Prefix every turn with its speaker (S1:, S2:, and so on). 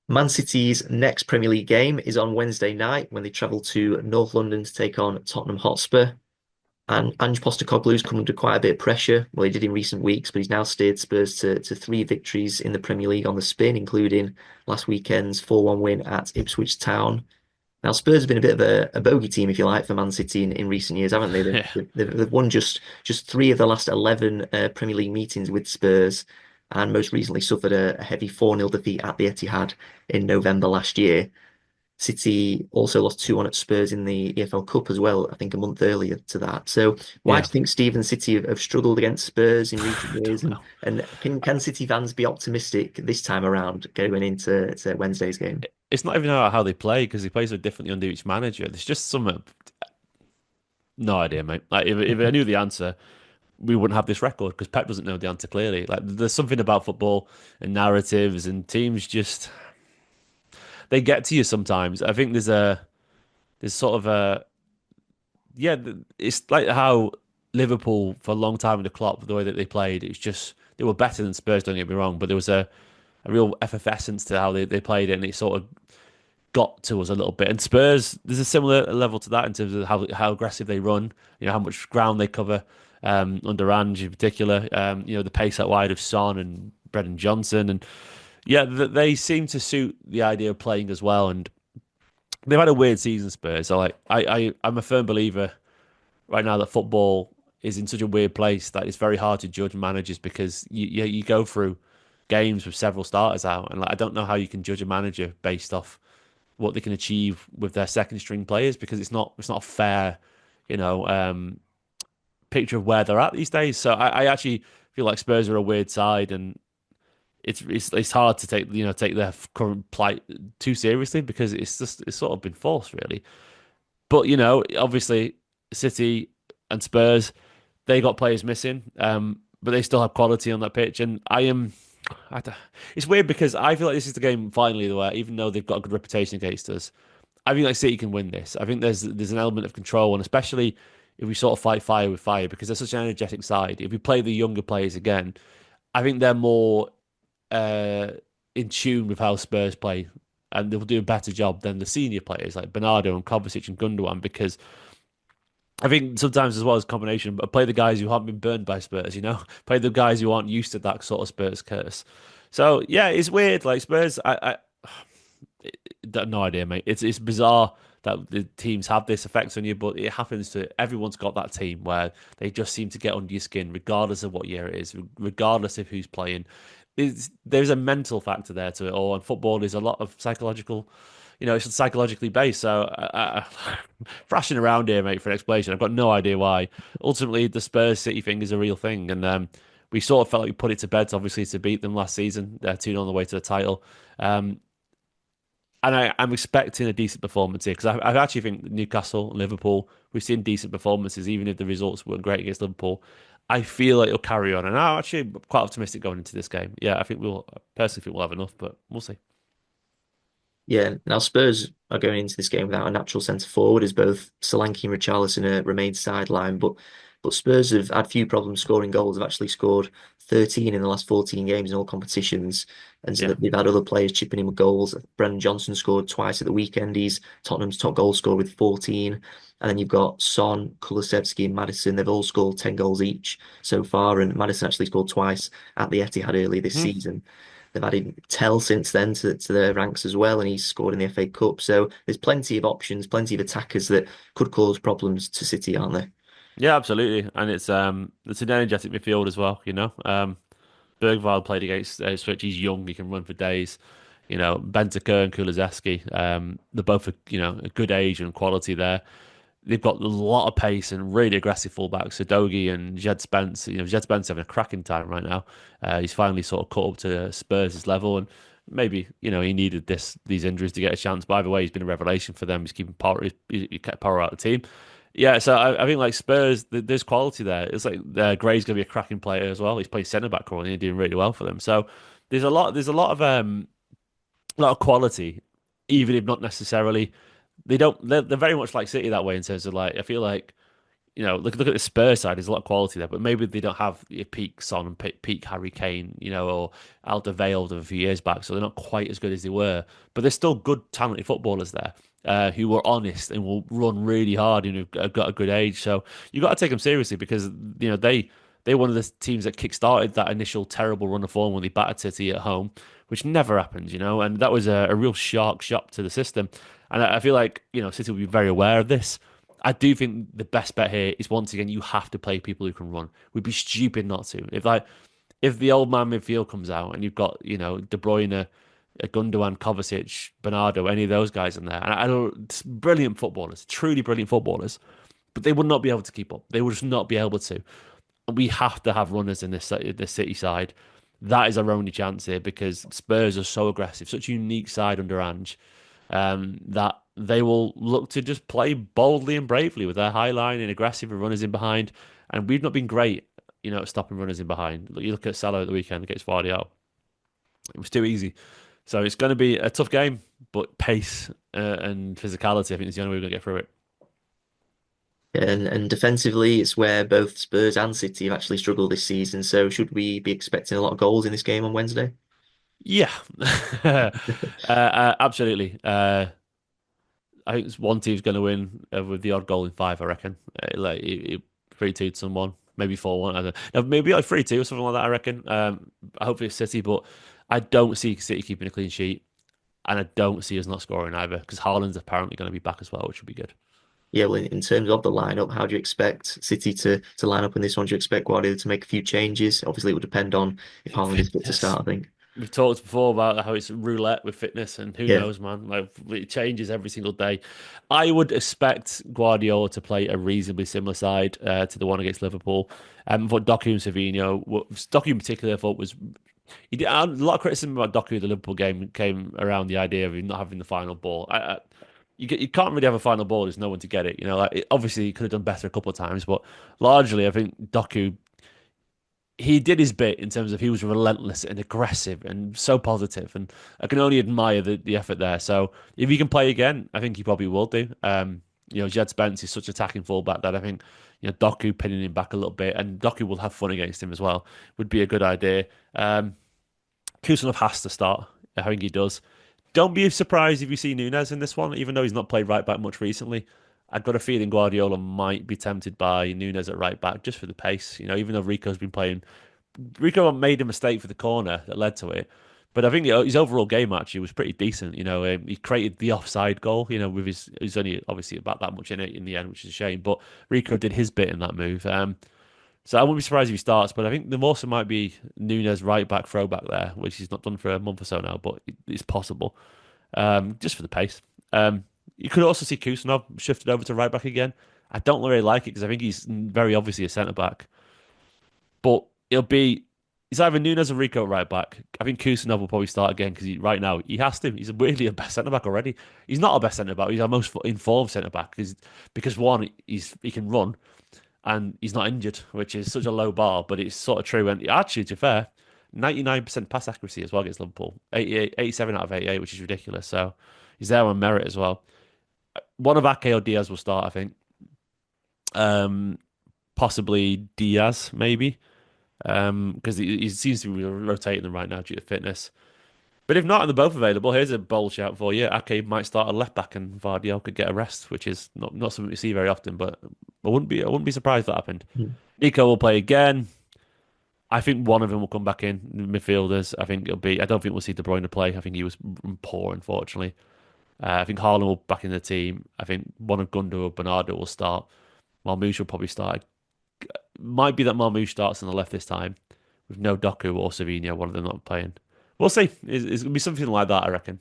S1: Man City's next Premier League game is on Wednesday night when they travel to North London to take on Tottenham Hotspur. And Ange Postecoglou's come under quite a bit of pressure. Well, he did in recent weeks, but he's now steered Spurs to three victories in the Premier League on the spin, including last weekend's 4-1 win at Ipswich Town. Now, Spurs have been a bit of a bogey team, if you like, for Man City in recent years, haven't they?
S2: Yeah.
S1: They've won just three of the last 11 Premier League meetings with Spurs, and most recently suffered a heavy 4-0 defeat at the Etihad in November last year. City also lost 2-1 at Spurs in the EFL Cup as well, I think a month earlier to that. So why do
S2: Yeah.
S1: you think Steven City have struggled against Spurs in recent
S2: I
S1: years?
S2: don't
S1: And
S2: know.
S1: can City fans be optimistic this time around going into Wednesday's game?
S2: It's not even about how they play because they play so differently under each manager. There's just some no idea, mate. Like if I knew the answer, we wouldn't have this record because Pep doesn't know the answer clearly. Like there's something about football and narratives and teams just they get to you sometimes. I think there's sort of a yeah. It's like how Liverpool for a long time in the Klopp, the way that they played, it's just they were better than Spurs. Don't get me wrong, but there was a real effervescence to how they played it, and it sort of got to us a little bit. And Spurs, there's a similar level to that in terms of how aggressive they run, how much ground they cover under Ange in particular. The pace out wide of Son and Brendan Johnson, and yeah, they seem to suit the idea of playing as well. And they've had a weird season, Spurs. So like, I'm a firm believer right now that football is in such a weird place that it's very hard to judge managers because you go through games with several starters out, and like I don't know how you can judge a manager based off what they can achieve with their second string players because it's not a fair, you know, picture of where they're at these days. So I actually feel like Spurs are a weird side, and it's hard to take their current plight too seriously because it's sort of been forced really. But obviously City and Spurs they got players missing, but they still have quality on that pitch, and I don't- it's weird because I feel like this is the game finally where even though they've got a good reputation against us, I think like City can win this. I think there's an element of control, and especially if we sort of fight fire with fire, because they're such an energetic side. If we play the younger players again, I think they're more uh, in tune with how Spurs play, and they'll do a better job than the senior players like Bernardo and Kovacic and Gundogan, because I think sometimes as well as combination, but play the guys who haven't been burned by Spurs, play the guys who aren't used to that sort of Spurs curse. So yeah, it's weird. Like Spurs, no idea, mate. It's bizarre that the teams have this effect on you, but it happens to everyone's got that team where they just seem to get under your skin, regardless of what year it is, regardless of who's playing. There's a mental factor there to it all, and football is a lot of psychological. It's psychologically based. So, thrashing around here, mate, for an explanation. I've got no idea why. Ultimately, the Spurs City thing is a real thing, and we sort of felt like we put it to bed, obviously, to beat them last season. They're 2 on the way to the title. Um, and I'm expecting a decent performance here because I actually think Newcastle and Liverpool, we've seen decent performances, even if the results weren't great against Liverpool. I feel like it'll carry on. And I'm actually quite optimistic going into this game. Yeah, I personally think we'll have enough, but we'll see.
S1: Yeah, now Spurs are going into this game without a natural centre forward as both Solanke and Richarlison remain sidelined, but Spurs have had few problems scoring goals. They've actually scored 13 in the last 14 games in all competitions, and so
S2: Yeah.
S1: that they've had other players chipping in with goals. Brendan Johnson scored twice at the weekend. He's Tottenham's top goal scorer with 14. And then you've got Son, Kulusevski, and Maddison. They've all scored 10 goals each so far, and Maddison actually scored twice at the Etihad early this
S2: Hmm.
S1: season. They've added Tell since then to their ranks as well, and he's scored in the FA Cup. So there's plenty of options, plenty of attackers that could cause problems to City, aren't there?
S2: Yeah, absolutely. And it's an energetic midfield as well, Bergvall played against Switch. He's young, he can run for days. Bentancur and Kulusevski, they're both a good age and quality there. They've got a lot of pace and really aggressive fullbacks. So Dogi and Jed Spence, Jed Spence having a cracking time right now. He's finally sort of caught up to Spurs' level, and maybe he needed these injuries to get a chance. By the way, he's been a revelation for them. He's keeping power. He kept power out of the team. Yeah, so I think like Spurs, there's quality there. It's like Gray's going to be a cracking player as well. He's playing centre back currently and doing really well for them. So there's a lot of quality, even if not necessarily. They're very much like City that way in terms of like I feel like look at the Spurs side. There's a lot of quality there, but maybe they don't have your peak Son and peak Harry Kane, or Alderweireld of a few years back, so they're not quite as good as they were. But there's still good, talented footballers there who are honest and will run really hard and have got a good age. So you got to take them seriously because they're one of the teams that kick-started that initial terrible run of form when they battered City at home, which never happens, and that was a real shark shock to the system. And I feel like City will be very aware of this. I do think the best bet here is once again you have to play people who can run. We'd be stupid not to. If the old man midfield comes out and you've got De Bruyne, Gundogan, Kovacic, Bernardo, any of those guys in there, and I don't, it's brilliant footballers, truly brilliant footballers, but they would not be able to keep up. They would just not be able to. We have to have runners in this City side. That is our only chance here because Spurs are so aggressive, such a unique side under Ange, that they will look to just play boldly and bravely with their high line and aggressive and runners in behind. And we've not been great, at stopping runners in behind. You look at Salah at the weekend against Guardiola; it was too easy. So it's going to be a tough game, but pace and physicality, I think, is the only way we're going to get through it.
S1: And defensively, it's where both Spurs and City have actually struggled this season. So should we be expecting a lot of goals in this game on Wednesday?
S2: Yeah, absolutely. I think one team's going to win with the odd goal in five. I reckon, 3-2 to someone, maybe 4-1. I don't know. No, maybe like 3-2 or something like that. I reckon. Hopefully it's City, but I don't see City keeping a clean sheet, and I don't see us not scoring either because Haaland's apparently going to be back as well, which would be good.
S1: Yeah, well, in terms of the lineup, how do you expect City to line up in this one? Do you expect Guardiola to make a few changes? Obviously, it would depend on if Haaland is fit to
S2: Fitness.
S1: start, I think.
S2: We've talked before about how it's roulette with fitness, and who
S1: Yeah,
S2: knows, man? Like it changes every single day. I would expect Guardiola to play a reasonably similar side to the one against Liverpool. For Doku and Savino, Doku in particular, I thought was he did a lot of criticism about Doku. The Liverpool game came around the idea of him not having the final ball. You can't really have a final ball. There's no one to get it. Obviously he could have done better a couple of times, but largely I think Doku he did his bit in terms of he was relentless and aggressive and so positive, and I can only admire the effort there. So if he can play again, I think he probably will do. Jed Spence is such attacking fullback that I think Doku pinning him back a little bit, and Doku will have fun against him as well. Would be a good idea. Kusanov has to start. I think he does. Don't be surprised if you see Nunes in this one, even though he's not played right back much recently. I've got a feeling Guardiola might be tempted by Nunes at right back just for the pace. Even though Rico's been playing, Rico made a mistake for the corner that led to it. But I think his overall game actually was pretty decent. He created the offside goal. With he's only obviously about that much in it in the end, which is a shame. But Rico did his bit in that move. So I wouldn't be surprised if he starts. But I think the Mawson might be Nunes right back, throwback there, which he's not done for a month or so now. But it's possible, just for the pace. You could also see Kusanov shifted over to right back again. I don't really like it because I think he's very obviously a centre back. But it's either Nunes or Rico at right back. I think Kusanov will probably start again because right now he has to. He's weirdly a best centre back already. He's not a best centre back. He's our most informed centre back because one, he can run and he's not injured, which is such a low bar, but it's sort of true. And actually, to be fair, 99% pass accuracy as well against Liverpool. 87 out of 88, which is ridiculous. So he's there on merit as well. One of Ake or Diaz will start, I think. Um, Possibly Diaz, maybe, because he seems to be rotating them right now due to fitness. But if not, and they're both available, here's a bold shout for you. Ake might start a left back, and Vardiel could get a rest, which is not something we see very often. But I wouldn't be surprised if that happened.
S1: Mm.
S2: Nico will play again. I think one of them will come back in midfielders. I think it'll be. I don't think we'll see De Bruyne play. I think he was poor, unfortunately. I think Haaland will back in the team. I think one of Gundogan or Bernardo will start. Marmoush will probably start. Might be that Marmoush starts on the left this time with no Doku or Savino, one of them not playing. We'll see. It's going to be something like that, I reckon.